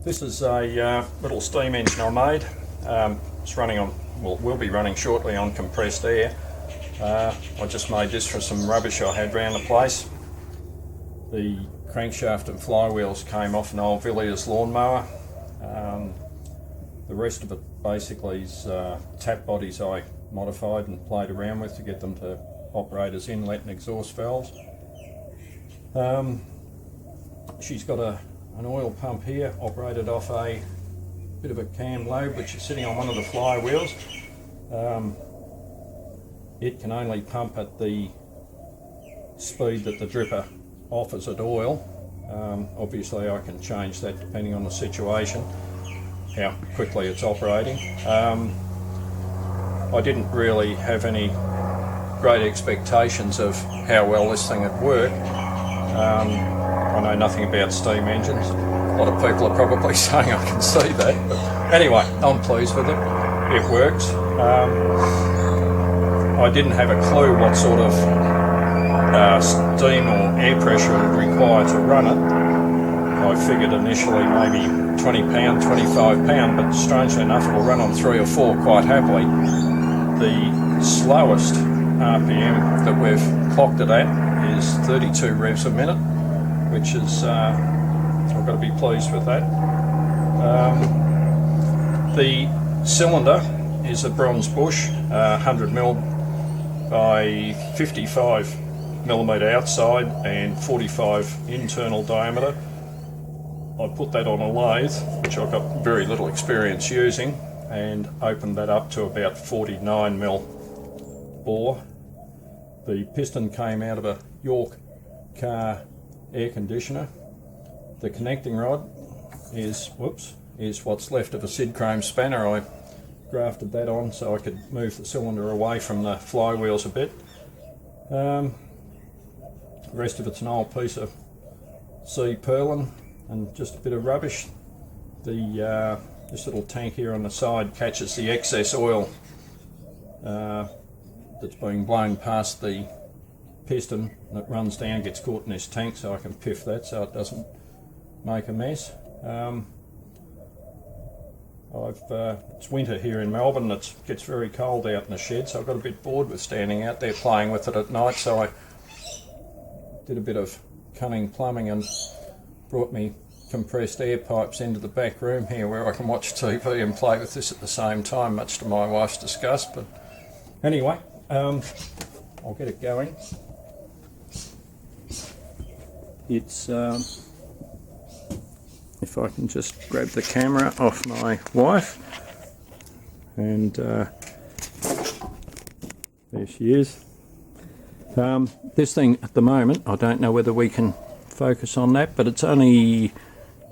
This is a little steam engine I made. It's running on, well, will be running shortly on compressed air. I just made this from some rubbish I had around the place. The crankshaft and flywheels came off an old Villiers lawnmower. The rest of it basically is tap bodies I modified and played around with to get them to operate as inlet and exhaust valves. She's got an oil pump here operated off a bit of a cam lobe which is sitting on one of the flywheels. It can only pump at the speed that the dripper offers it oil. Obviously I can change that depending on the situation, how quickly it's operating. I didn't really have any great expectations of how well this thing would work. I know nothing about steam engines. A lot of people are probably saying I can see that, but anyway, I'm pleased with it. It works. I didn't have a clue what sort of steam or air pressure it would require to run it. I figured initially maybe £20, £25, but strangely enough it'll run on 3 or 4 quite happily. The slowest RPM that we've clocked it at is 32 revs a minute, which is, I've got to be pleased with that. The cylinder is a bronze bush, 100mm by 55mm outside and 45 internal diameter. I put that on a lathe, which I've got very little experience using, and opened that up to about 49mm bore. The piston came out of a York car air conditioner. The connecting rod is what's left of a Sid Chrome spanner. I grafted that on so I could move the cylinder away from the flywheels a bit. The rest of it's an old piece of sea purlin and just a bit of rubbish. This little tank here on the side catches the excess oil that's being blown past the piston, and it runs down, gets caught in this tank, so I can piff that so it doesn't make a mess. It's winter here in Melbourne. It gets very cold out in the shed, so I got a bit bored with standing out there playing with it at night, so I did a bit of cunning plumbing and brought me compressed air pipes into the back room here where I can watch TV and play with this at the same time, much to my wife's disgust. But anyway, I'll get it going. It's if I can just grab the camera off my wife, and there she is. This thing at the moment, I don't know whether we can focus on that, but it's only,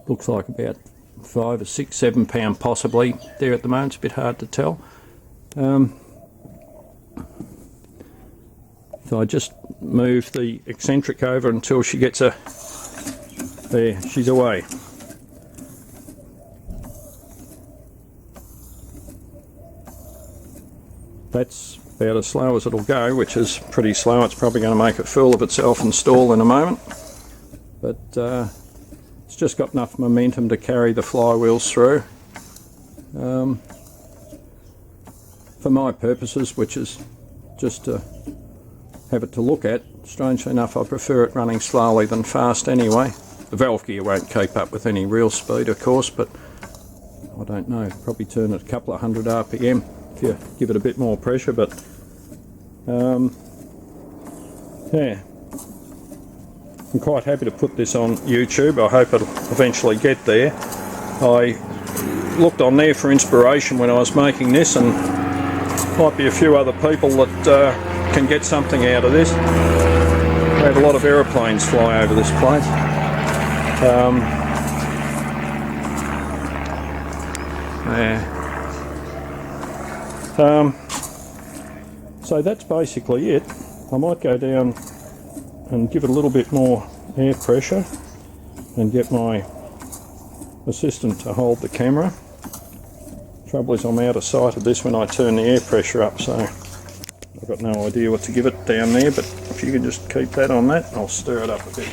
looks like about 5 or 6, 7 pound possibly there at the moment. It's a bit hard to tell. So I just move the eccentric over until she gets a, there, she's away. That's about as slow as it'll go, which is pretty slow. It's probably going to make a fool of itself and stall in a moment, but it's just got enough momentum to carry the flywheels through. For my purposes, which is just to have it to look at, strangely enough I prefer it running slowly than fast anyway. The valve gear won't keep up with any real speed, of course, but I don't know, probably turn it a couple of hundred RPM if you give it a bit more pressure. But yeah, I'm quite happy to put this on YouTube. I hope it'll eventually get there. I looked on there for inspiration when I was making this, and might be a few other people that can get something out of this. We have a lot of aeroplanes fly over this place. So that's basically it. I might go down and give it a little bit more air pressure and get my assistant to hold the camera. Trouble is I'm out of sight of this when I turn the air pressure up, so I've got no idea what to give it down there, but if you can just keep that on that, I'll stir it up a bit.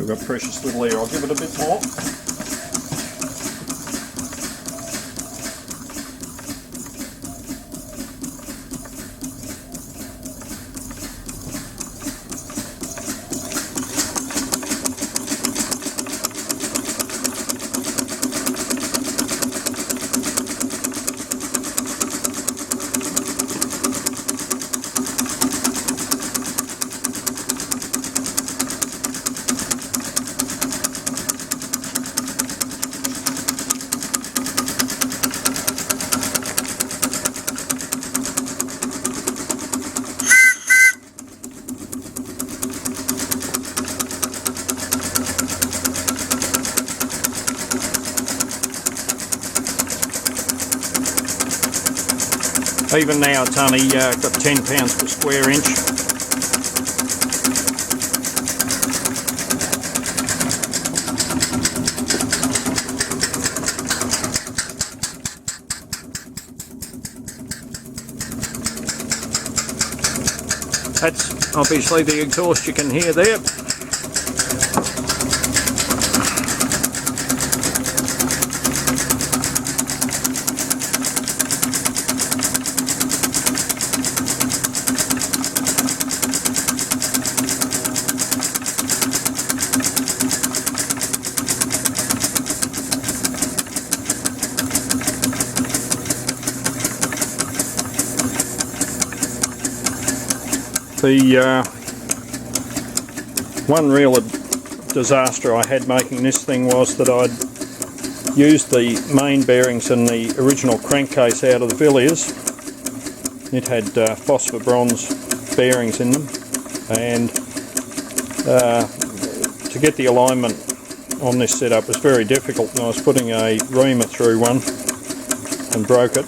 got precious little air. I'll give it a bit more. Even now it's only got 10 pounds per square inch. That's obviously the exhaust you can hear there. The one real disaster I had making this thing was that I'd used the main bearings and the original crankcase out of the Villiers. It had phosphor bronze bearings in them, and to get the alignment on this setup was very difficult, and I was putting a reamer through one and broke it,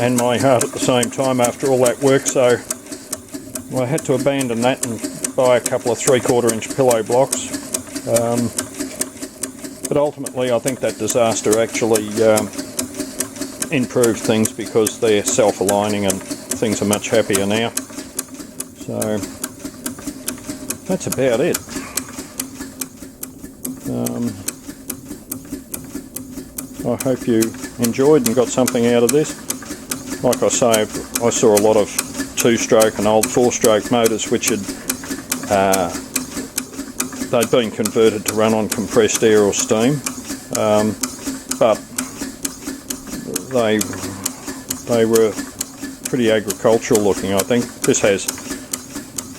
and my heart at the same time after all that work, so I had to abandon that and buy a couple of 3/4 inch pillow blocks. But ultimately I think that disaster actually improved things because they're self-aligning and things are much happier now. So that's about it. I hope you enjoyed and got something out of this. Like I say, I saw a lot of 2-stroke and old 4-stroke motors which had they'd been converted to run on compressed air or steam, but they were pretty agricultural looking. I think this has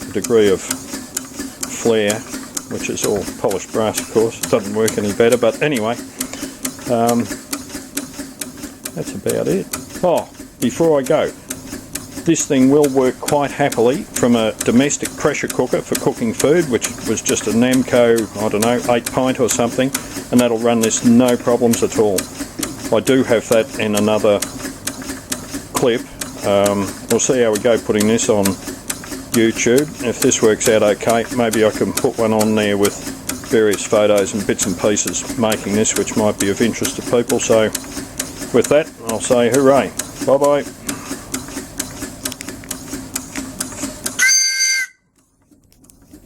a degree of flare, which is all polished brass of course. It doesn't work any better, but anyway, that's about it. Oh, before I go, this thing will work quite happily from a domestic pressure cooker for cooking food, which was just a Namco, I don't know, 8 pint or something, and that'll run this no problems at all. I do have that in another clip. We'll see how we go putting this on YouTube. If this works out okay, maybe I can put one on there with various photos and bits and pieces making this, which might be of interest to people. So with that, I'll say hooray. Bye bye.